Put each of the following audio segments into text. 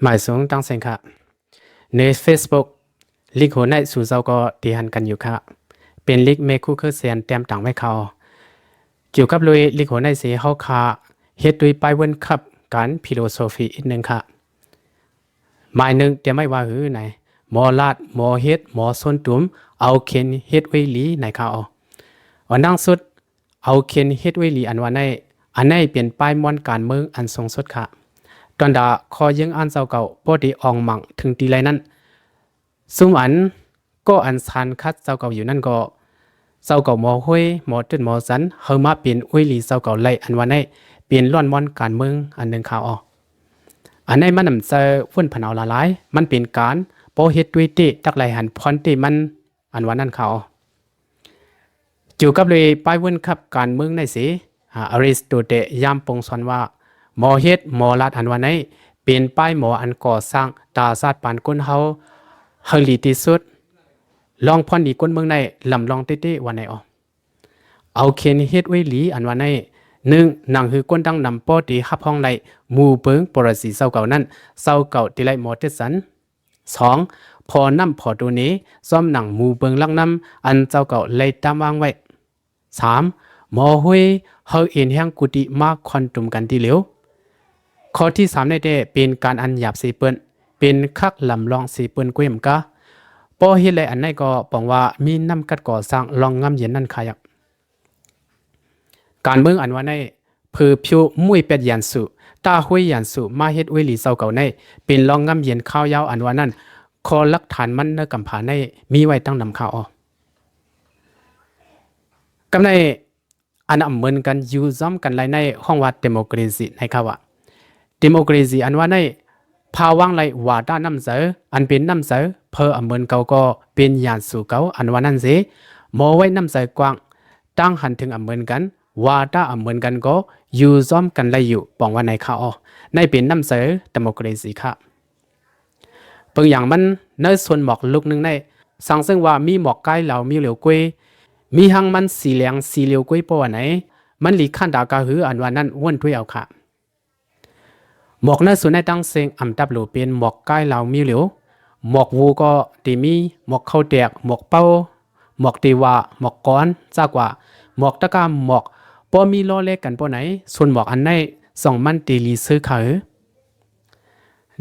หมายสงตั้งเสียงค่ะใน Facebook ลิกหัวในสู่เจ้าก็ตีหันกันอยู่ค่ะเป็นลิกเมคู่คือเสียนเตรียมต่างไว้เขาเกี่ยวกับลุยลิกหัวในเสียเขาค่ะเฮ็ดด้วยไปเวินคับการฟิโลโซฟีอีกหนึ่งค่ะหมายหนึ่งเตรียมไม่ว่าหือไหนหมอลาดหมอเฮ็ดหมอส้นตุ่มเอาเข็นเฮ็ดไว้หลีไหนเขาวันนั่งสุดเอาเข็นเฮ็ดไว้หลีอันว่าในอันในเปลี่ยนป้ายมอนการเมืองอันทรงสุดค่ะตอนดาคอยังอ่านเจ้าเก่าปอดีอองมังถึงตีไรนั้นซุ่มอันก็อันสันคัดเจ้าเก่าอยู่นั่นก็เจ้าเก่าหมอห้วยหมอตึ้นหมอสันเฮามาเปลี่ยนอุ้ยหลีเจ้าเก่าไล่อันว่าในเปลี่ยนล้อนมอนการเมืองอันหนึ่งข่าวออกอันในมันนำเจอฝุ่นผนเอาละลายมันเป็นการโปเฮ็ดด้วยติตักไหลหันพรติมันอันว่านั่นข่าวจู่กับเลยป้ายวุ่นขับการเมืองในสิอริสโตเตยามปงสอนว่าหมอเฮ็ดหมอลาดอันว่าในเป็นป้ายหมออันก่อสร้างตาซาดปานก้นเฮาเฮลีที่สุดลองพรดีก้นเมืองในลำลองเต้ๆวันไหนเอาเคนเฮ็ดไว้หลีอันว่าในหนึ่งหนังคือก้นดังนำปอตีฮับห้องไหลหมู่เปิงปรสีเศร้าเก่านั้นเศร้าเก่าตีไรหมอเตสันสองพอนำพอตัวนี้ซ่อมหนังหมู่เปิงลังนำอันเจ้าเก่าเลยตามวางไว้สามหมอห้วยเฮาเอ็นแห่งกุฏิมาคอนตุมกันที่เหลวข้อที่สามในเดเป็นการอันหยาบสีเปิ้นเป็นคักลำลองสีเปิ้นกุ้ยมกะพอเฮ็ดไรอันไหนก็ปองว่ามีน้ำกัดก่อสร้างลองงำเย็นนั่นขยักการเมืองอันว่าในพือผิวมุ้ยเป็ดยันสุตาห้วยยันสุมาเฮ็ดอุ้ยหลีเศร้าเก่าในเป็นลองงำเย็นข้าวยาวอันว่านั้นคอลักฐานมันเนกำผาในมีไว้ตั้งนำข่าวกำในอันเหมือนกันอยู่ซ้อมกันไรในห้องวัดเดโมคราซีในข่าวเดโมคราซีอันว่าในภาวังไรว่าด้านน้ำเสืออันเป็นน้ำเสือเพอเหมือนเก่าก็เป็นยานสู่เก่าอันว่านั้นสิมอไว้น้ำเสือกว้างตั้งหันถึงเหมือนกันว่าด้าเหมือนกันก็อยู่ซ้อมกันไรอยู่ปองว่าในข่าวในเป็นน้ำเสือเดโมคราซีค่ะเพิ่งอย่างมันในส่วนหมอกลูกหนึ่งในสั่งซึ่งว่ามีหมอกใกล้เหล่ามีเหลียวกวยมีหังมันสีเหลืองสีเหลียวกวยปอไหนมันหลีขั้นดากาหืออันว่านั้นว่นถ้วยเอาค่ะหมอกในส่วนในตั้งเสียงอำดับหลูเป็นหมอกใกล้เหล่ามีเหลียวหมอกวูก็ตีมีหมอกเข้าแตกหมอกเป้าหมอกตีว่าหมอกก้อนจากว่าหมอกตะกาหมอกปอมีล้อเล็กกันปอไหนส่วนหมอกอันในส่องมันตีลีซื้อเขา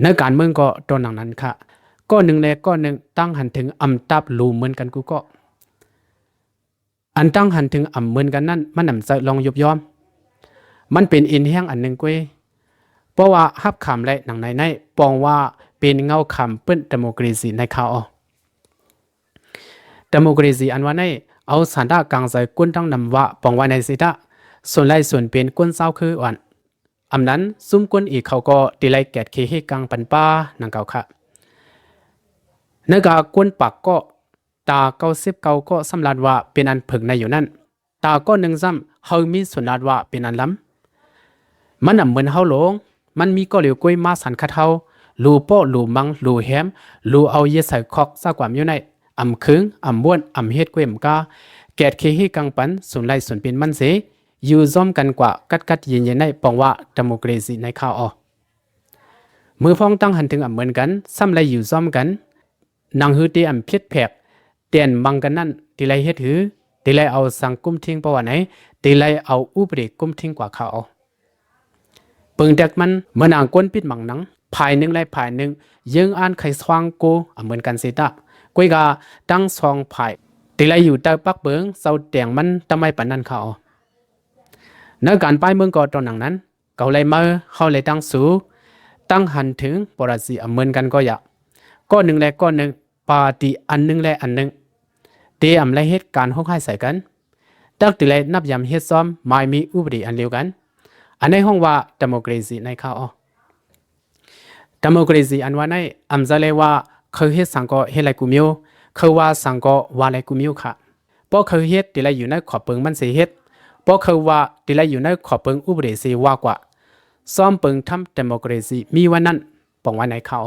ในการเมืองก็ตัวหนังนั้นค่ะก็หนึ่งและก็หนึ่งตั้งหันถึงอำดับหลูเหมือนกันกูก็อันตั้งหันถึงอ่ำเหมือนกันนั่นมันนำใจลองยบยอมมันเป็นอินแห้งอันหนึ่งกุ้ยเพราะว่าฮับคำและหนังในปองว่าเป็นเงาคำเปิ้นเดโมคราซีในข่าวเดโมคราซีอันว่าในเอาสันดากลางใจก้นตั้งนำว่าปองว่าในสิตะส่วนไรส่วนเป็นก้นเศร้าคืออ่อนอำนั้นซุ่มก้นอีกเขาก็ตีไรแกดเคให้กลางปันป้านังเก่าค่ะเนื้อกาก้นปักก็ตา99ก็สำลัดว่าเป็นอันผึ่งในอยู่นั่นตาก็หนึ่งซ้ำเฮามีสุนัดว่าเป็นอันล้ำมันเหมือนเฮาหลงมันมีก็เหลียวกล้วยมาสันคัดเฮาลูโป้ลูมังลูแฮมลูเอาเยใส่คอกซากว่าอยู่ในอำคึงอำบ้วนอำเฮ็ดกล้วยมกาแกดเคฮีกังปันสุนไลสุนเป็นมันเสอยู่ซ้อมกันกว่ากัดเย็นๆในปองว่าเดโมคราซีในข่าวมือพ้องตั้งหันถึงเหมือนกันซ้ำไรอยู่ซ้อมกันนางฮือตีอำเพียดแผกเตียนบังกันนั่นตีไรเฮ็ดหือตีไรเอาสังกุมทิ้งปะวะไหนตีไรเอาอุปเดกุมทิ้งกว่าเขาเปิงเด็กมันเมื่อนางก้นปิดมังนังภายหนึ่งไรภายหนึ่งยังอ่านไขสว่างโกเหมือนกันสิตะกุยกาตั้งซองภายตีไรอยู่แต่ปักเบิงเศร้าแดงมันทำไมปานนั้นเขาในการไปเมืองก่อตอนหนังนั้นเก่าไรมาเข้าเลยตั้งสูตั้งหันถึงปรสีเหมือนกันก็อยากก็หนึ่งและก็หนึ่งปาฏิอันหนึ่งและอันหนึ่งเตรียมและเหตุการณ์ห้องให้ใส่กันตักติเลยนับยำเฮ็ดซ้อมไม่มีอุบัติอันเดียวกันอันในห้องว่าเดโมคราซีในข่าวเดโมคราซีอันว่าในอันจะเลยว่าเคยเฮ็ดสังก็เฮ็ดไรกูมิวเคยว่าสังก็ว่าไรกูมิวค่ะเพราะเคยเฮ็ดติเลยอยู่ในขอบเปิงมันเสียเฮ็ดเพราะเคยว่าติเลยอยู่ในขอบเปิงอุบัติเสียว่ากว่าซ้อมเปิงทำเดโมคราซีมีวันนั้นปองว่าในข่าว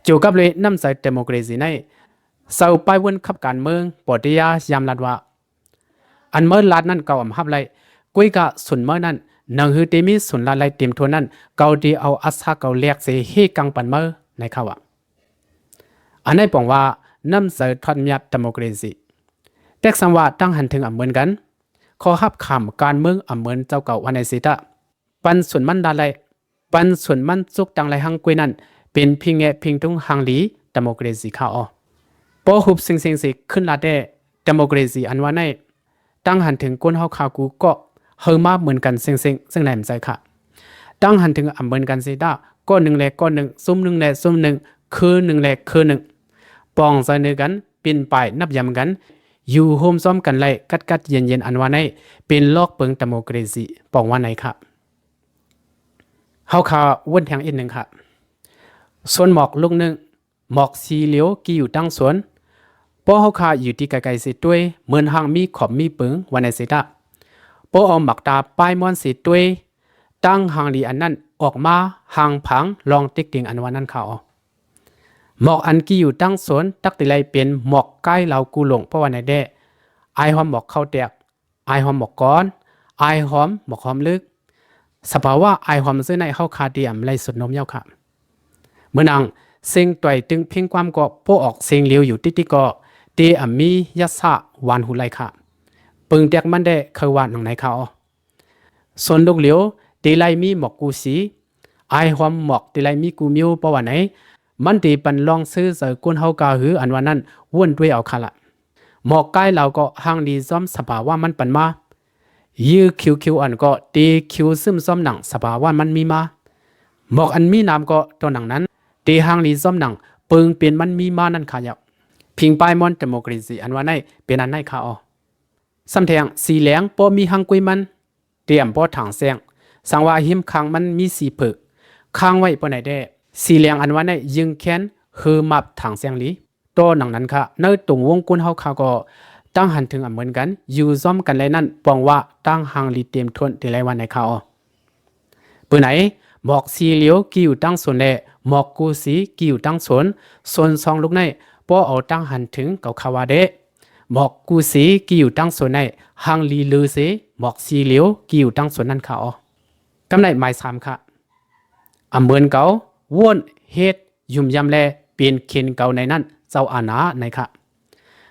จูกับเลยน้ำใส่เดโมคราซีในเศร้าไปวนขับการเมืองปอดยายามลัดว่าอันเมื่อลัดนั่นเก่าอำฮับไรกุ้ยกะสุนเมื่อนั้น นังฮือเตมีสุนละไลเต็มทวนนั้นเกาดีเอาอัศเกาเลียกเสเฮกังปันเมอในเขาอ่ะอันนี้บอกว่าน้ำเสือทอดมีดดิโมคราซีแต่สังว่าตั้งหันถึงอำเหมือนกันขอฮับคำการเมืองอำเหมือนเจ้าเก่าวันในสิตะปันส่วนมันดาไลปันส่วนมันจุกตังไรหังกวยนั้นเป็นพิงเงพิงตุงหังลีดิโมคราซีข้าอ๋อพอหุบสิงสิขึ้นลาเดดิโมคราซีอันว่าในตั้งหันถึงก้นเฮาคากูก็เฮามาเหมือนกันสิงซึ่งไหนมันใจค่ะตั้งหันถึงอำเหมือนกันสิตะก็หนึ่งแลก็หนึ่งซุ่มหนึ่งแลซุ่มหนึ่งคือหนึ่งแลคือหนึ่งปองใส่เนื้อกันเป็นไปนับยำกันอยู่โฮมซ้อมกันไล่กัดเย็นอันว่าในเป็นลอกเปิงดิโมคราซีปองว่าไหนครับเฮาข่าววนแทงอีกหนึ่งครับส่วนหมอกลูกหนึ่งหมอกสีเหลียวกี่อยู่ตั้งสวนพอเฮาข่าวอยู่ที่ไกลๆสิด้วยเหมือนหางมีขอบมีเปิงวันในสิตะพอเอาหมักตาป้ายมอนสิด้วยตั้งหางลีอันนั้นออกมาหางผังลองติ๊กติงอันว่านั้นเขาหมอกอันกี่อยู่ตั้งสวนตักติไลเป็นหมอกใกล้เหล่ากูหลงเพราะว่าในเดไอหอมหมอกเข้าแตกไอหอมหมอกก้อนไอหอมหมอกหอมลึกสภาวะไอหอมซื้อในเข้าคาเดียมไรสุดนมเย้าค่ะเมื่อนางเสียงต่อยตึงเพียงความก็พวกออกเสียงเลี้ยวอยู่ติก็เดอมียัสสะวานหูไรค่ะปึงแตกมันได้เคยวานหนังไหนเขาส่วนลูกเหลียวเดไลมีหมอกกูสีไอหอมหมอกเดไลมีกูมิวเพราะว่าไหนมันตีปันลองซื้อเสือกุนเฮากาหืออันว่านั้นว่นด้วยเอาค่ะละหมอกใกล้เราก็ห่างดีซ้อมสภาวะมันปันมายื้อคิวอันก็ตีคิวซึมซ้อมหนังสภาวะมันมีมาหมอกอันมีน้ำก็ตัวหนังนั้นตีห่างดีซ้อมหนังปึงเป็นมันมีมานั่นค่ะยาวพิงปลายมอนดิโมคราซีอันว่าในเป็นอันไหนค่ะอ๋อสำเทียงสีเหลืองพอมีหังกุยมันเตรียมพอถังเสียงสังว่าหิมคางมันมีสีเผือกค้างไว้ปอไหนได้สีเหลืองอันว่าในยิงแค้นคือมับถังเสียงลีตัวหนังนั้นค่ะในตรงวงกุนเฮาเขาก็ตั้งหันถึงเหมือนกันอยู่ซ้อมกันเลยนั่นปองว่าตั้งหางลีเต็มทวนที่ไรวันในเขาปืนไหนหมอกสีเหลียวกี่อยู่ตั้งส่วนแลหมอกกูสีกี่อยู่ตั้งส่วนซองลูกในป้อเอาตั้งหันถึงเก่าคาวาเดหมอกกูสีกี่อยู่ตั้งส่วนในหางลีลือสีหมอกสีเหลียวกี่อยู่ตั้งส่วนนั้นเขากำไรหมายสามค่ะเหมือนเก่าว่นเฮ็ดยุ่มยำแลเปลี่ยนเข็นเก่าในนั้นเจ้าอาณาในค่ะ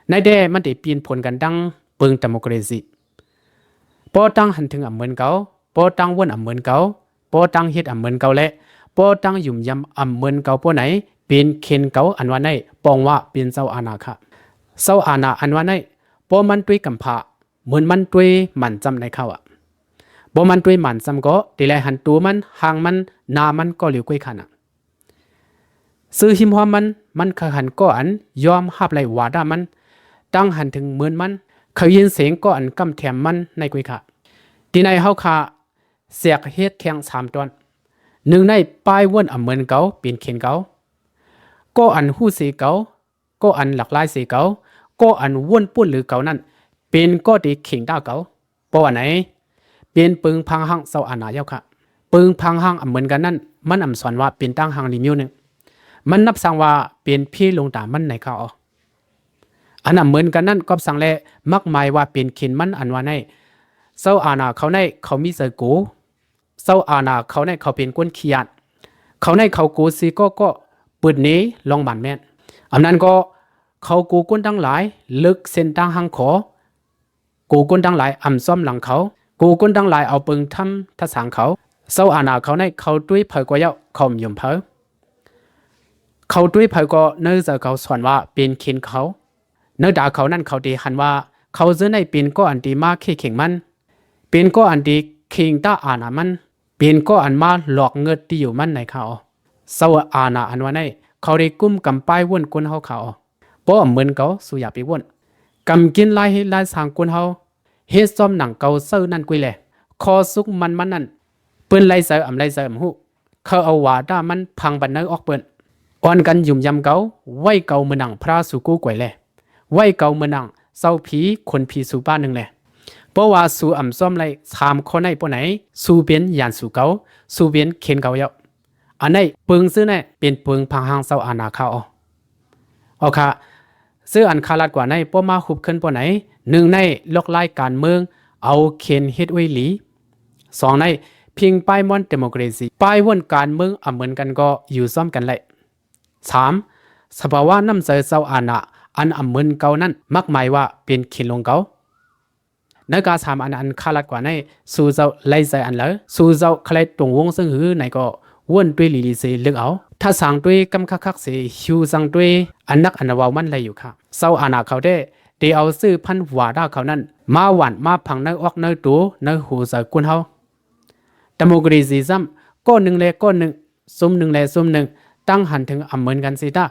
ในแด่มันได้เปลี่ยนผลกันดังเปิงดิโมคราซีพอตั้งหันถึงเหมือนเก่าพอตั้งว่นเหมือนเก่าพอตั้งเฮ็ดเหมือนเก่าและพอตั้งยุ่มยำเหมือนเก่าพอไหนเป็นเข็นเก่าอันว่าในปองว่าเป็นเจ้าอาณาค่ะเจ้าอาณาอันว่าในพอมันด้วยกำพาเหมือนมันด้วยมันจำในเขาบ่มันด้วยมันจำก็ตีแลหันตัวมันห่างมันนามันก็เหลียวกุ้ยขันซื้อหิมหอมมันขหันก็อันยอมหับไหลวาดามันตั้งหันถึงเหมือนมันเขายินเสียงก็อันกำแถมมันในกุ้ยค่ะตีในเฮาค่ะเสียกเฮ็ดแข่ง3ตอนหนึ่งในป้ายว่นเหมือนเก่าเป็นเข็นเก่าก็อันหู้สีเก่าก็อันหลากหลายสีเก่าก็อันว่นปุ่นหรือเก่านั้นเป็นก็ดีเข่งดาวเก่าเพราะว่าไหนเป็นปึงพังหังเสาอาณาเย้าค่ะปึงพังหังเหมือนกันนั้นมันสอนว่าเป็นตั้งหังลิมิวนึงมันนับสั่งว่าเป็นพี่ลงตามันในเขาอันเหมือนกันนั้นก็สั่งแลมักหมายว่าเป็นเข็นมันอันว่าในเสาอาณาเขาในเขามีเสกูเสาอาณาเขาในเขาเป็นก้นขี้ยันเขาในเขากูซีก็ปืนนี้ลองบันแม่นอันนั้นก็เขากูก้นทั้งหลายลึกเส้นตั้งหังขอกูก้นทั้งหลายซ้อมหลังเขากูก้นทั้งหลายเอาปึงทำทัศางเขาเสาอาณาเขาในเขาด้วยเผยกว่าเย้าเขาหย่มเผยเขาด้วยเผยก็เนื้อจะเขาสอนว่าเป็นเข็นเขาเนื้อด่าเขานั่นเขาดีหันว่าเขาจะในเป็นก็อันดีมากเข่งมันเป็นก็อันดีเข่งตาอาณามันเป็นก็อันมาหลอกเงินที่อยู่มันในเขาเสาอาณาอันว่าในเขาได้กุ้มกำป้ายว่นกุนเขาเพราะเหมือนเขาสุยาไปว่นกำกินลายสางกุนเขาเฮ็ดซ้อมหนังเกาเซอร์นั่นกุยแหละคอสุกมันนั่นเปิ้นไล่เสือไล่เสือหูเขาเอาว่าด้ามันพังบันเนอออกเปิ้นอ่อนกันยุ่มยำเกาไว้เกาเมือนังพระสุกูกวยแหละไว้เกาเมือนังเศร้าผีคนผีสู่บ้านหนึ่งแหละเพราะว่าสู่ซ้อมไล่3คนในปไหนสู่เป็นยานสู่เกาสู่เป็นเข็นเกาเยาอันไหนปึงซื้อเนี่ยเป็นปึงพังหางเศร้าอาณาเขาเอาค่ะซื้ออันคาลัดกว่าในป้อมาหุบขึ้นปไหนหนึ่งในลอกไล่การเมืองเอาเข็นเฮ็ดไว้หลี สองในพิงป้ายมอนเดโมคราซีป้ายวนการเมืองเหมือนกันก็อยู่ซ้อมกันเลยสามสภาวะน้ำใจเจ้าอาณาอันเหมือนเก่านั้นมักหมายว่าเป็นขีลงเก่าในการทำอันขาลัดกว่าในสู่เจ้าไล่ใจอันเลยสู่เจ้าใครตรงวงซึ่งหือในก็วนด้วยลีลีเซเลือกเอาถ้าสั่งด้วยกำคักเสียหิวสั่งด้วยอันนักอันวาวมันเลยอยู่ค่ะเจ้าอาณาเขาได้เอาซื้อพันวาดาเขานั้นมาหวานมาพังในออกในตัวในหูใจกุนเฮาดโมกรีซีซัมก้อนหนึ่งเลยก้อนหนึ่งซุ่มหนึ่งเลยซุ่มหนึ่งตั้งหันถึงเหมือนกันสิตา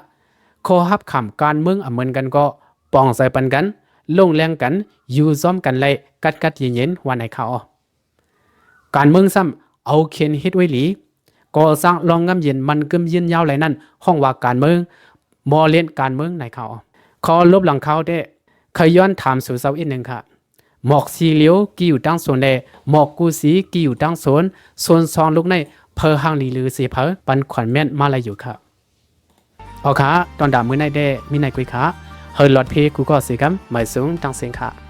ขอฮับคำการเมืองเหมือนกันก็ปองใส่ปันกันลงแรงกันอยู่ซ้อมกันเลยกัดเย็นๆวันไหนเขาการเมืองซ้ำเอาเขียนฮิตไว้หลีก็สร้างลองงำเย็นมันกึมยืนยาวไหลนั่นห้องว่าการเมืองมอเลียนการเมืองไหนเขาขอลบหลังเขาได้เคยย้อนถามสู่เสาอีกหนึ่งค่ะหมอกสีเหลียวกี่อยู่ตั้งโซนเลยหมอกกูสีกี่อยู่ตั้งโซนซองลูกในเพอหังลีลือเสียเพอปันขวัญแม่นมาเลยอยู่ค่ะเอาค่ะตอนด่ามือในได้มีในกุยค่ะเฮอร์ลอดเพกูก็สิกัมหมายสูงตั้งเสียงค่ะ